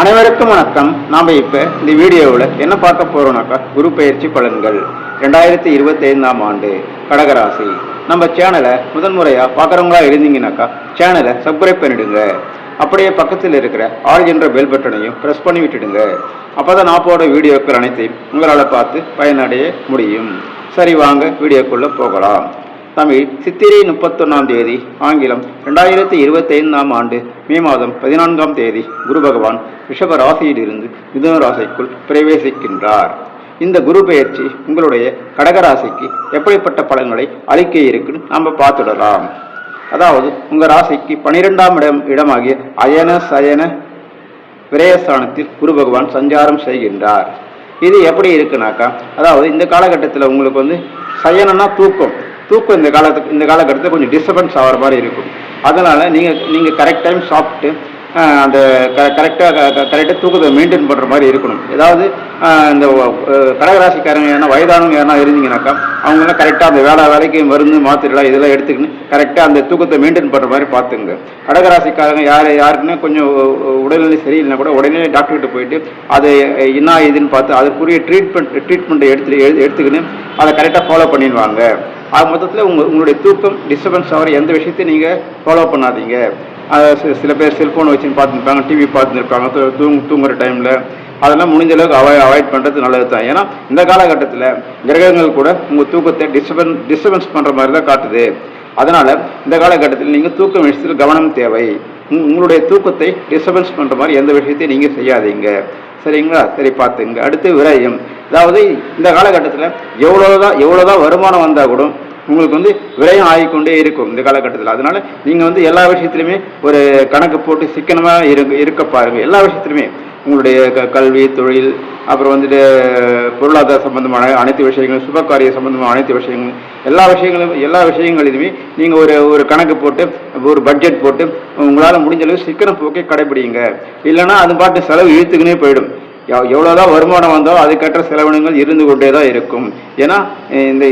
அனைவருக்கும் வணக்கம். நாம் இப்போ இந்த வீடியோவில் என்ன பார்க்க போகிறோம்னாக்கா குரு பெயர்ச்சி பலன்கள் 2025 ஆண்டு கடகராசி. நம்ம சேனலை முதன்முறையாக பார்க்குறவங்களா இருந்தீங்கன்னாக்கா சேனலை சப்ஸ்கிரைப் பண்ணிடுங்க. அப்படியே பக்கத்தில் இருக்கிற ஆல் என்ற பெல் பட்டனையும் ப்ரெஸ் பண்ணி விட்டுடுங்க. அப்போ தான் நான் போட வீடியோக்கள் அனைத்தையும் உங்களால் பார்த்து பயனடைய முடியும். சரி, வாங்க வீடியோக்குள்ளே போகலாம். தமிழ் சித்திரை 31ஆம் தேதி, ஆங்கிலம் 2025ஆம் ஆண்டு மே மாதம் 14ஆம் தேதி குரு பகவான் ரிஷப ராசியிலிருந்து மிதுன ராசிக்குள் பிரவேசிக்கின்றார். இந்த குரு பெயர்ச்சி உங்களுடைய கடகராசிக்கு எப்படிப்பட்ட பலன்களை அளிக்க இருக்குன்னு நம்ம பார்த்துடலாம். அதாவது உங்கள் ராசிக்கு 12ஆம் இடமாகிய அயன சயன விரயஸ்தானத்தில் குரு பகவான் சஞ்சாரம் செய்கின்றார். இது எப்படி இருக்குனாக்கா, அதாவது இந்த காலகட்டத்தில் உங்களுக்கு சயனம்னா தூக்கம் இந்த காலகட்டத்தில் கொஞ்சம் டிஸ்டர்பன்ஸ் ஆகிற மாதிரி இருக்கும். அதனால் நீங்கள் கரெக்ட் டைம் சாப்பிட்டு அந்த கரெக்டாக தூக்கத்தை மெயின்டைன் பண்ணுற மாதிரி இருக்கணும். ஏதாவது இந்த கடகராசிக்காரங்க ஏன்னா வயதானவங்க யாரா இருந்தீங்கன்னாக்கா அவங்களாம் கரெக்டாக அந்த வேலைக்கு மருந்து மாத்திரைலாம் இதெல்லாம் எடுத்துக்கின்னு கரெக்டாக அந்த தூக்கத்தை மெயின்டைன் பண்ணுற மாதிரி பார்த்துங்க. கடகராசிக்காரங்க யாருக்குன்னா கொஞ்சம் உடல்நிலை சரியில்லைனா கூட உடனே டாக்டர்கிட்ட போயிட்டு அது என்ன இதுன்னு பார்த்து அதுக்குரிய ட்ரீட்மெண்ட்டை எடுத்துக்கின்னு அதை கரெக்டாக ஃபாலோ பண்ணிடுவாங்க. அது மொத்தத்தில் உங்களுடைய தூக்கம் டிஸ்டர்பன்ஸ் ஆகிற எந்த விஷயத்தையும் நீங்கள் ஃபாலோ பண்ணாதீங்க. சில பேர் செல்ஃபோனை வச்சுன்னு பார்த்துருப்பாங்க, டிவி பார்த்துருப்பாங்க தூங்குற டைமில். அதெல்லாம் முடிஞ்ச அளவுக்கு அவாய்ட் பண்ணுறது நல்லது தான். ஏன்னா இந்த காலகட்டத்தில் கிரகங்கள் கூட உங்கள் தூக்கத்தை டிஸ்டர்பன்ஸ் பண்ணுற மாதிரி தான் காட்டுது. அதனால் இந்த காலகட்டத்தில் நீங்கள் தூக்கம் விஷயத்தில் கவனம் தேவை. உங்களுடைய தூக்கத்தை டிஸ்டர்பன்ஸ் பண்ணுற மாதிரி எந்த விஷயத்தையும் நீங்கள் செய்யாதீங்க. சரிங்களா? சரி, பார்த்துங்க. அடுத்து விரயம். அதாவது இந்த காலகட்டத்தில் எவ்வளோதான் வருமானம் வந்தால் கூட உங்களுக்கு விரயம் ஆகிக்கொண்டே இருக்கும் இந்த காலகட்டத்தில். அதனால நீங்கள் எல்லா விஷயத்துலையுமே ஒரு கணக்கு போட்டு சிக்கனமாக இருக்க பாருங்கள். எல்லா விஷயத்துலையுமே உங்களுடைய கல்வி, தொழில், அப்புறம் பொருளாதார சம்பந்தமான அனைத்து விஷயங்களும், சுபகாரிய சம்பந்தமான அனைத்து விஷயங்களும், எல்லா விஷயங்களிலுமே நீங்கள் ஒரு கணக்கு போட்டு ஒரு பட்ஜெட் போட்டு உங்களால் முடிஞ்ச அளவு சிக்கன போக்கை கடைபிடிங்க. இல்லைன்னா அது பாட்டு செலவு இழுத்துக்கினே போயிடும். எவ்வளோதான் வருமானம் வந்தாலும் அதுக்கேற்ற செலவினங்கள் இருந்து கொண்டே தான் இருக்கும். ஏன்னா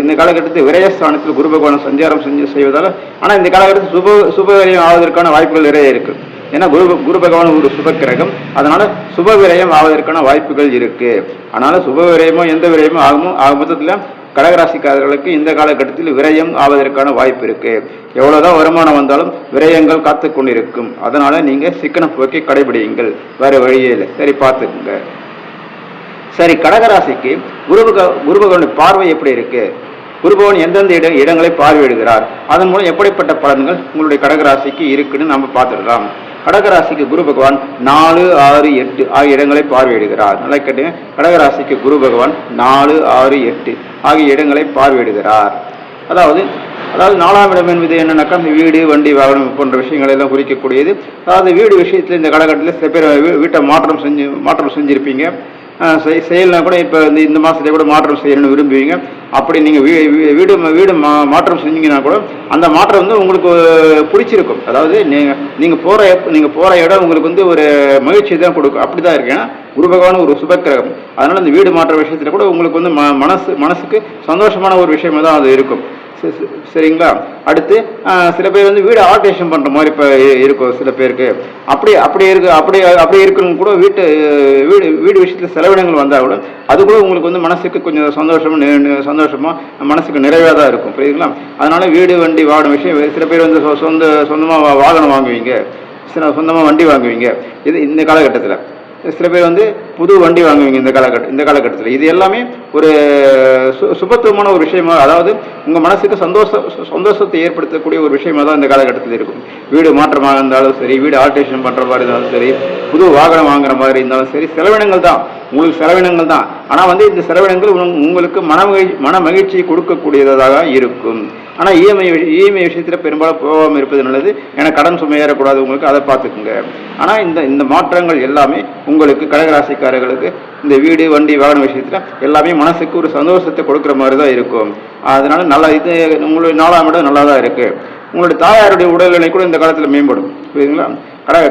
இந்த காலகட்டத்தில் விரயஸ்தானத்தில் குரு பகவான் சஞ்சாரம் செய்வதால், ஆனால் இந்த காலகட்டத்தில் சுப விரயம் ஆவதற்கான வாய்ப்புகள் நிறைய இருக்கு. ஏன்னா குரு பகவான் ஒரு சுப கிரகம், அதனால சுப விரயம் ஆவதற்கான வாய்ப்புகள் இருக்கு. அதனால சுப விரயமோ எந்த விரயமோ ஆக மொத்தத்தில் கடகராசிக்காரர்களுக்கு இந்த காலகட்டத்தில் விரயம் ஆவதற்கான வாய்ப்பு இருக்கு. எவ்வளவுதான் வருமானம் வந்தாலும் விரயங்கள் காத்து கொண்டிருக்கும். அதனால நீங்க சிக்கன போக்கை கடைபிடியுங்கள், வேற வழியே இல்லை. சரி, பார்த்துக்குங்க. சரி, கடகராசிக்கு குரு பகவானுடைய பார்வை எப்படி இருக்கு? குருபகவான் எந்தெந்த இடங்களை பார்வையிடுகிறார், அதன் மூலம் எப்படிப்பட்ட பலன்கள் உங்களுடைய கடகராசிக்கு இருக்குன்னு நம்ம பார்த்துடலாம். கடகராசிக்கு குரு பகவான் 4, 6, 8 ஆகிய இடங்களை பார்வையிடுகிறார். நல்லா கேட்டுங்க. கடகராசிக்கு குரு பகவான் 4, 6, 8 ஆகிய இடங்களை பார்வையிடுகிறார். அதாவது 4ஆம் இடம் என்பது என்னன்னாக்கா இந்த வீடு, வண்டி, வாகனம் போன்ற விஷயங்கள் எல்லாம் குறிக்கக்கூடியது. அதாவது வீடு விஷயத்தில் இந்த காலகட்டத்தில் சில பேர் வீட்டை மாற்றம் செஞ்சிருப்பீங்க. செயல்னா கூட இப்போ இந்த மாதத்துல கூட மாற்றம் செய்யணும்னு விரும்புவீங்க. அப்படி நீங்கள் வீடு மாற்றம் செஞ்சீங்கன்னா கூட அந்த மாற்றம் உங்களுக்கு பிடிச்சிருக்கும். அதாவது நீங்கள் போகிற இடம் உங்களுக்கு ஒரு மகிழ்ச்சி தான் கொடுக்கும். அப்படி தான் இருக்கு. ஏன்னா குரு பகவான் ஒரு சுபக்கிரகம். அதனால் இந்த வீடு மாற்ற விஷயத்தில் கூட உங்களுக்கு மனசுக்கு சந்தோஷமான ஒரு விஷயமா தான் அது இருக்கும். சரிங்களா? அடுத்து சில பேர் வீடு ஆல்ட்ரேஷன் பண்ற மாதிரி இப்போ இருக்கும். சில பேருக்கு அப்படி இருக்குன்னு கூட வீடு விஷயத்துல செலவினங்கள் வந்தா கூட அது கூட உங்களுக்கு மனசுக்கு கொஞ்சம் சந்தோஷமா மனசுக்கு நிறைவா தான் இருக்கும். புரியுதுங்களா? அதனால வீடு, வண்டி, வாகனம் விஷயம் சில பேர் சொந்தமா வாகனம் வாங்குவீங்க, சொந்தமா வண்டி வாங்குவீங்க. இது இந்த காலகட்டத்தில் சில பேர் புது வண்டி வாங்குவீங்க இந்த காலகட்டத்தில். இது எல்லாமே ஒரு சுபத்துவமான ஒரு விஷயமா, அதாவது உங்கள் மனசுக்கு சந்தோஷத்தை ஏற்படுத்தக்கூடிய ஒரு விஷயமா தான் இந்த காலகட்டத்தில் இருக்கும். வீடு மாற்றமாக இருந்தாலும் சரி, வீடு ஆல்ட்ரேஷன் பண்ணுற மாதிரி இருந்தாலும் சரி, புது வாகனம் வாங்குற மாதிரி இருந்தாலும் சரி, செலவினங்கள் தான் உங்களுக்கு செலவினங்கள் தான். ஆனால் இந்த செலவினங்கள் உங்களுக்கு மன மகிழ்ச்சியை கொடுக்கக்கூடியதாக இருக்கும். ஆனால் இஎம்ஐ விஷயத்தில் பெரும்பாலும் போகாமல் இருப்பது நல்லது. ஏன்னா கடன் சுமை ஏறக்கூடாது உங்களுக்கு, அதை பார்த்துக்குங்க. ஆனால் இந்த மாற்றங்கள் எல்லாமே உங்களுக்கு கடகராசிக்காரர்களுக்கு இந்த வீடு, வண்டி, வாகன விஷயத்தில் எல்லாமே மனசுக்கு ஒரு சந்தோஷத்தை கொடுக்குற மாதிரி தான் இருக்கும். அதனால நல்லா உங்களுடைய 4ஆம் இடம் நல்லா தான் இருக்கு. உங்களுடைய தாயாருடைய உடல்நிலை கூட இந்த காலத்தில் மேம்படும். புரியுதுங்களா?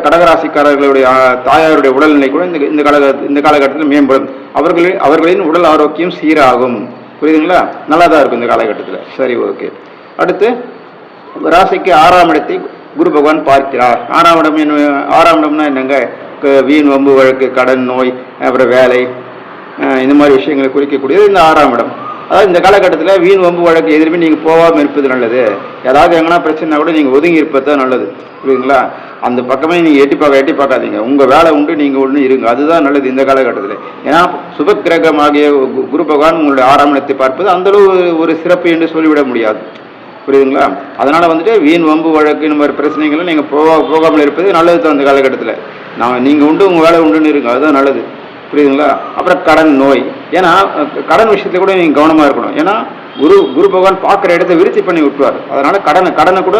கடகராசிக்காரர்களுடைய தாயாருடைய உடல்நிலை கூட இந்த காலகட்டத்தில் மேம்படும். அவர்களின் உடல் ஆரோக்கியம் சீராகும். புரியுதுங்களா? நல்லா தான் இருக்கும் இந்த காலகட்டத்தில். சரி, ஓகே. அடுத்து ராசிக்கு 6ஆம் இடத்தை குரு பகவான் பார்க்கிறார். 6ஆம் இடம்னா என்னங்க? வீண் வம்பு வழக்கு, கடன், நோய், அப்புறம் வேலை, இந்த மாதிரி விஷயங்களை குறிக்கக்கூடியது இந்த 6ஆம் இடம். அதாவது இந்த காலகட்டத்தில் வீண் வம்பு வழக்கு எதிர்ப்பு நீங்கள் போகாமல் இருப்பது நல்லது. ஏதாவது எங்கன்னா பிரச்சனை கூட நீங்கள் ஒதுங்கி இருப்பது தான் நல்லது, புரியுதுங்களா? அந்த பக்கமே நீங்கள் எட்டி பார்க்காதீங்க. உங்கள் வேலை உண்டு, நீங்கள் ஒன்று இருங்க, அதுதான் நல்லது இந்த காலகட்டத்தில். ஏன்னா சுப கிரகமாகிய குரு பகவான் உங்களுடைய 6ஆம் இடத்தை பார்ப்பது அந்தளவு ஒரு சிறப்பு என்று சொல்லிவிட முடியாது, புரியுதுங்களா? அதனால் வீண் வம்பு வழக்கு இந்த மாதிரி பிரச்சனைகளும் நீங்கள் போகாமல் இருப்பது நல்லது தான் இந்த காலகட்டத்தில். நீங்கள் உண்டு, உங்கள் வேலை உண்டுன்னு இருங்க, அதுதான் நல்லது, புரியுதுங்களா? அப்புறம் கடன், நோய். ஏன்னா கடன் விஷயத்துல கூட நீங்கள் கவனமாக இருக்கணும். ஏன்னா குரு பகவான் பார்க்குற இடத்த விருத்தி பண்ணி விட்டுருவார். அதனால் கடனை கூட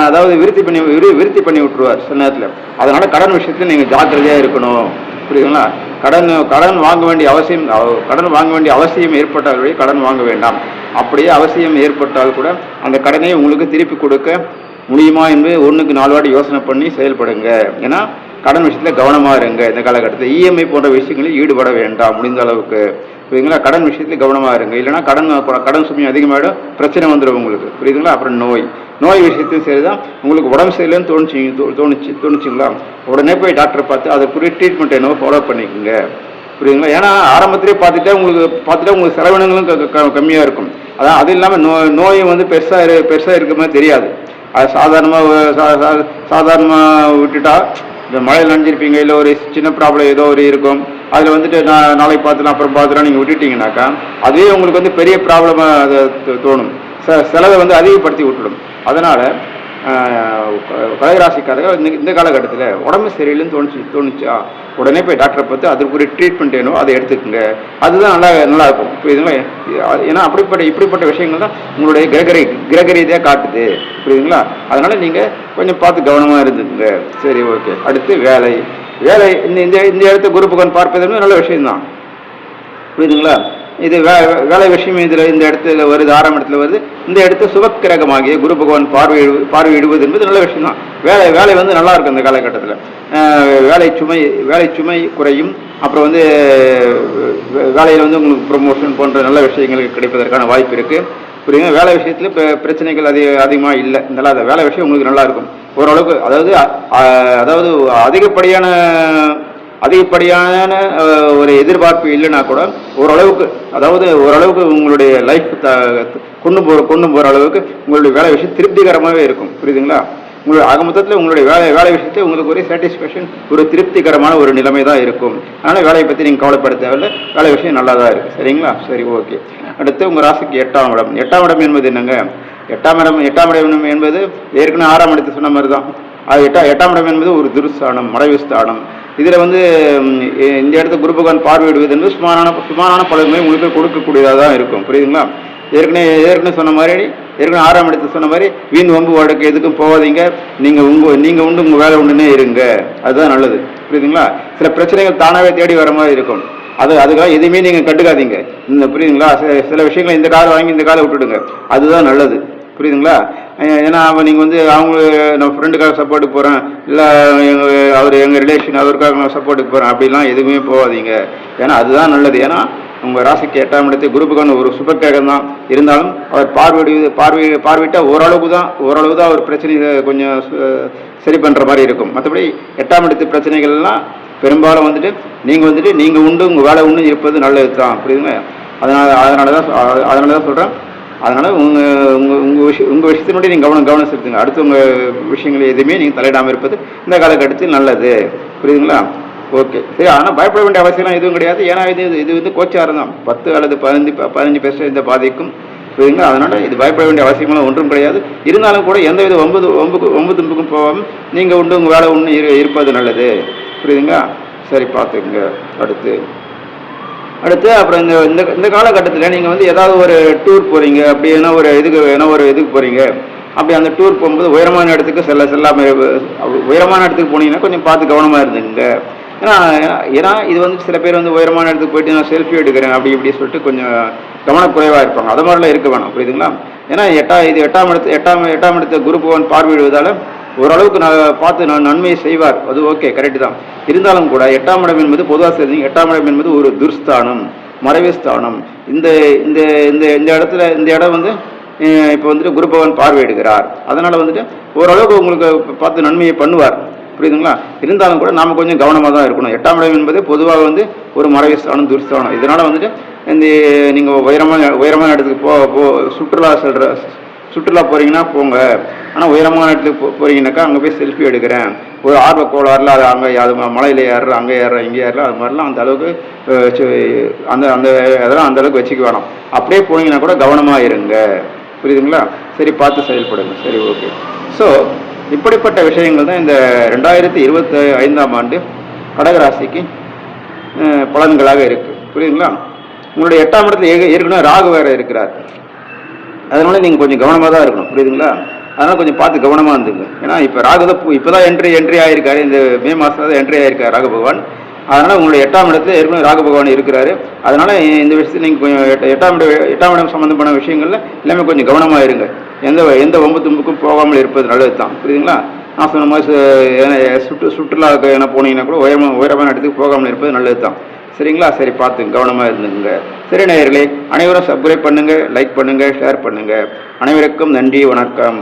அதாவது விருத்தி பண்ணி விட்டுருவார் சில நேரத்தில். அதனால் கடன் விஷயத்தில் நீங்கள் ஜாக்கிரதையாக இருக்கணும், புரியுதுங்களா? கடன் வாங்க வேண்டிய அவசியம் ஏற்பட்டால் கடன் வாங்க வேண்டாம். அப்படியே அவசியம் ஏற்பட்டால் கூட அந்த கடனை உங்களுக்கு திருப்பி கொடுக்க முடியுமா என்று 1க்கு 4 வாட்டி யோசனை பண்ணி செயல்படுங்க. ஏன்னா கடன் விஷயத்தில் கவனமாக இருங்க. இந்த காலகட்டத்தில் இஎம்ஐ போன்ற விஷயங்களில் ஈடுபட வேண்டாம் முடிந்த அளவுக்கு, புரியுதுங்களா? கடன் விஷயத்தில் கவனமாக இருங்க. இல்லைன்னா கடன் சுமையும் அதிகமாகிடும், பிரச்சனை வந்துடும் உங்களுக்கு, புரியுதுங்களா? அப்புறம் நோய் விஷயத்தையும் சரி தான். உங்களுக்கு உடம்பு சரியில்லைன்னு தோணுச்சுங்களா, உடனே போய் டாக்டரை பார்த்து அதற்குரிய ட்ரீட்மெண்ட் என்னவோ ஃபாலோ பண்ணிக்கோங்க, புரியுதுங்களா? ஏன்னா ஆரம்பத்திலே பார்த்துட்டா உங்களுக்கு செலவினங்களும் கம்மியாக இருக்கும். அது இல்லாமல் நோயும் பெருசாக இருக்கிற மாதிரி தெரியாது. அது சாதாரணமாக விட்டுட்டா, இந்த மழையில் நனைஞ்சிருப்பீங்க, இல்லை ஒரு சின்ன ப்ராப்ளம் ஏதோ இருக்கும், அதில் நாளைக்கு பார்த்துலாம் அப்புறம் பார்த்துலாம் நீங்கள் விட்டுட்டீங்கன்னாக்கா அதுவே உங்களுக்கு பெரிய ப்ராப்ளமாக அதை தோணும், செலவை அதிகப்படுத்தி விட்டுடும். அதனால் கடகராசிக்காரர்கள் இந்த காலகட்டத்தில் உடம்பு சரியில்லைன்னு தோணுச்சா உடனே போய் டாக்டரை பார்த்து அதற்குரிய ட்ரீட்மெண்ட் வேணும், அதை எடுத்துக்கோங்க. அதுதான் நல்லா இருக்கும், புரியுதுங்களா? ஏன்னா இப்படிப்பட்ட விஷயங்கள் தான் உங்களுடைய கிரக ரீதியாக காட்டுது, புரியுதுங்களா? அதனால் நீங்கள் கொஞ்சம் பார்த்து கவனமாக இருந்துக்குங்க. சரி, ஓகே. அடுத்து வேலை. இந்த இடத்த குரு பகவான் பார்ப்பது நல்ல விஷயம்தான், புரியுதுங்களா? இது வேலை விஷயம் இந்த இடத்துல வருது, 6ஆம் இடத்துல வருது. இந்த இடத்த சுபக்கிரகமாகிய குரு பகவான் பார்வையிடுவது என்பது நல்ல விஷயம் தான். வேலை நல்லா இருக்கும் இந்த காலகட்டத்தில். வேலை சுமை குறையும். அப்புறம் வேலையில் உங்களுக்கு ப்ரொமோஷன் போன்ற நல்ல விஷயங்களுக்கு கிடைப்பதற்கான வாய்ப்பு இருக்குது, புரியுங்க? வேலை விஷயத்தில் பிரச்சனைகள் அதிகமாக இல்லை. இந்த வேலை விஷயம் உங்களுக்கு நல்லா இருக்கும் ஓரளவுக்கு. அதாவது அதிகப்படியான ஒரு எதிர்பார்ப்பு இல்லைன்னா கூட ஓரளவுக்கு உங்களுடைய லைஃப் கொண்டு போகிற அளவுக்கு உங்களுடைய வேலை விஷயம் திருப்திகரமாகவே இருக்கும், புரியுதுங்களா? ஆக மொத்தத்தில் உங்களுடைய வேலை விஷயத்தில் உங்களுக்கு ஒரு சாட்டிஸ்ஃபேக்ஷன், ஒரு திருப்திகரமான ஒரு நிலைமை தான் இருக்கும். அதனால் வேலையை பற்றி நீங்கள் கவலைப்பட தேவையில்லை, வேலை விஷயம் நல்லா தான் இருக்குது, சரிங்களா? சரி, ஓகே. அடுத்து உங்கள் ராசிக்கு 8ஆம் இடம். 8ஆம் இடம் என்பது என்னங்க? 8ஆம் இடம் என்பது ஏற்கனவே 6ஆம் இடத்தை சொன்ன மாதிரி தான். அது 8ஆம் இடம் என்பது ஒரு துர்ஸ்தானம், மறைவு ஸ்தானம். இதில் இந்த இடத்த குரு பகவான் பார்வையிடுவது என்பது சுமாரான பலன்களை உங்களுக்கு கொடுக்கக்கூடியதாக தான் இருக்கும், புரியுதுங்களா? ஏற்கனவே சொன்ன மாதிரி, 6ஆம் இடத்தை சொன்ன மாதிரி வீண் வம்பு வழக்கு எதுக்கும் போகாதீங்க. நீங்கள் உண்டு, உங்கள் வேலை உண்டுன்னே இருங்க, அதுதான் நல்லது, புரியுதுங்களா? சில பிரச்சனைகள் தானாகவே தேடி வர மாதிரி இருக்கும். அதுக்காக எதுவுமே நீங்கள் கண்டுக்காதீங்க, புரியுதுங்களா? சில விஷயங்களை இந்த காலை வாங்கி இந்த காலை விட்டுடுங்க, அதுதான் நல்லது, புரியுதுங்களா? ஏன்னா நீங்கள் நான் ஃப்ரெண்டுக்காக சப்போர்ட்டுக்கு போகிறேன், இல்லை எங்கள் ரிலேஷன் அவருக்காக நான் சப்போர்ட்டுக்கு போகிறேன், அப்படிலாம் எதுவுமே போகாதீங்க. ஏன்னா அதுதான் நல்லது. ஏன்னா உங்கள் ராசிக்கு 8ஆம் இடத்தை குரு பகவான் ஒரு சுபக்கிரகம் தான். இருந்தாலும் அவர் பார்வையிட்டால் ஓரளவு தான் அவர் பிரச்சனையை கொஞ்சம் சரி பண்ணுற மாதிரி இருக்கும். மற்றபடி 8ஆம் இடத்து பிரச்சனைகள்லாம் பெரும்பாலும் நீங்கள் உண்டு, உங்கள் வேலை உண்டு இருப்பது நல்லது தான், புரியுதுங்க? அதனால தான் சொல்கிறேன். அதனால் உங்கள் விஷயத்தினுடைய நீங்கள் கவனம் செலுத்துங்க. அடுத்து உங்கள் விஷயங்களை எதுவுமே நீங்கள் தலையிடாமல் இருப்பது இந்த காலகட்டத்தில் நல்லது, புரியுதுங்களா? ஓகே, சரி. ஆனால் பயப்பட வேண்டிய அவசியம்லாம் எதுவும் கிடையாது. ஏன்னா இது கோச்சாரம் தான். 10 அல்லது 15% இந்த பாதிக்கும், புரியுதுங்களா? அதனால் இது பயப்பட வேண்டிய அவசியமெல்லாம் ஒன்றும் கிடையாது. இருந்தாலும் கூட எந்தவித ஒம்பு தும்புக்கும் போகாமல் நீங்கள் உண்டு, உங்கள் வேலை ஒன்று இருப்பது நல்லது, புரியுதுங்களா? சரி, பார்த்துக்குங்க. அடுத்து அப்புறம் இந்த காலகட்டத்தில் நீங்கள் ஏதாவது ஒரு டூர் போகிறீங்க, அப்படி என்ன ஒரு இதுக்கு போகிறீங்க, அப்படி அந்த டூர் போகும்போது உயரமான இடத்துக்கு செல்லாமல், உயரமான இடத்துக்கு போனீங்கன்னா கொஞ்சம் பார்த்து கவனமாக இருந்துங்க. ஏன்னா இது சில பேர் உயரமான இடத்துக்கு போயிட்டு நான் செல்ஃபி எடுக்கிறேன் இப்படி சொல்லிட்டு கொஞ்சம் கவனக்குறைவாக இருப்பாங்க. அது மாதிரிலாம் இருக்க வேணாம், புரியுதுங்களா? ஏன்னா 8ஆம் இடத்தை குரு பகவான் பார்வையிடுவதால் ஓரளவுக்கு பார்த்து நன்மையை செய்வார், அது ஓகே, கரெக்டு தான். இருந்தாலும் கூட 8ஆம் இடம் என்பது பொதுவாக தெரிஞ்சு 8ஆம் இடம் என்பது ஒரு துர்ஸ்தானம், மறைவு ஸ்தானம். இந்த இடம் இப்போ குரு பகவான் பார்வையிடுகிறார். அதனால் ஓரளவுக்கு உங்களுக்கு பார்த்து நன்மையை பண்ணுவார், புரியுதுங்களா? இருந்தாலும் கூட நாம் கொஞ்சம் கவனமாக தான் இருக்கணும். 8ஆம் இடம் என்பது பொதுவாக வந்து ஒரு மறைவு ஸ்தானம், துர்ஸ்தானம். இதனால் வந்துட்டு இந்த நீங்கள் உயரமான இடத்துக்கு சுற்றுலா போகிறீங்கன்னா போங்க. ஆனால் உயரமான இடத்துக்கு போகிறீங்கன்னாக்கா அங்கே போய் செல்ஃபி எடுக்கிறேன், ஒரு ஆர்வ கோளாறுல அது அங்கே அது மலையில் ஏறுற, அங்கே ஏறுற, இங்கே ஏறுற, அது மாதிரிலாம் அந்த அளவுக்கு அதெல்லாம் அந்த அளவுக்கு வச்சுக்க வேணாம். அப்படியே போனீங்கன்னா கூட கவனமாக இருங்க. புரியுதுங்களா? சரி, பார்த்து செயல்படுங்க. சரி, ஓகே. ஸோ இப்படிப்பட்ட விஷயங்கள் தான் இந்த 2025ஆம் ஆண்டு கடகராசிக்கு பலன்களாக இருக்குது. புரியுதுங்களா? உங்களுடைய 8ஆம் இடத்துல ஏற்கனவே ராகு வேறு இருக்கிறார். அதனால நீங்கள் கொஞ்சம் கவனமாக தான் இருக்கணும். புரியுதுங்களா? அதனால் கொஞ்சம் பார்த்து கவனமாக இருந்துங்க. ஏன்னா இப்போ ராகு தான் இப்போ தான் என்ட்ரி ஆகிருக்காரு. இந்த மே மாதம் தான் என்ட்ரி ஆகிருக்காரு ராகு பகவான். அதனால் உங்களுடைய 8ஆம் இடத்துல ஏற்கனவே ராகு பகவான் இருக்கிறாரு. அதனால் இந்த விஷயத்தில் நீங்கள் கொஞ்சம் 8ஆம் இடம் சம்மந்தமான விஷயங்களில் எல்லாமே கொஞ்சம் கவனமாக இருங்க. எந்த வம்பு தும்புக்கும் போகாமல் இருப்பது நல்லது தான். புரியுதுங்களா? நான் சொன்ன மாதிரி சுற்றுலாவுக்கு என்ன போனீங்கன்னா கூட உயரமான இடத்துக்கு போகாமல் இருப்பது நல்லது தான். சரிங்களா? சரி, பார்த்து கவனமாக இருந்துங்க. சரி நேயர்களே, அனைவரும் சப்ஸ்கிரைப் பண்ணுங்கள், லைக் பண்ணுங்கள், ஷேர் பண்ணுங்கள். அனைவருக்கும் நன்றி, வணக்கம்.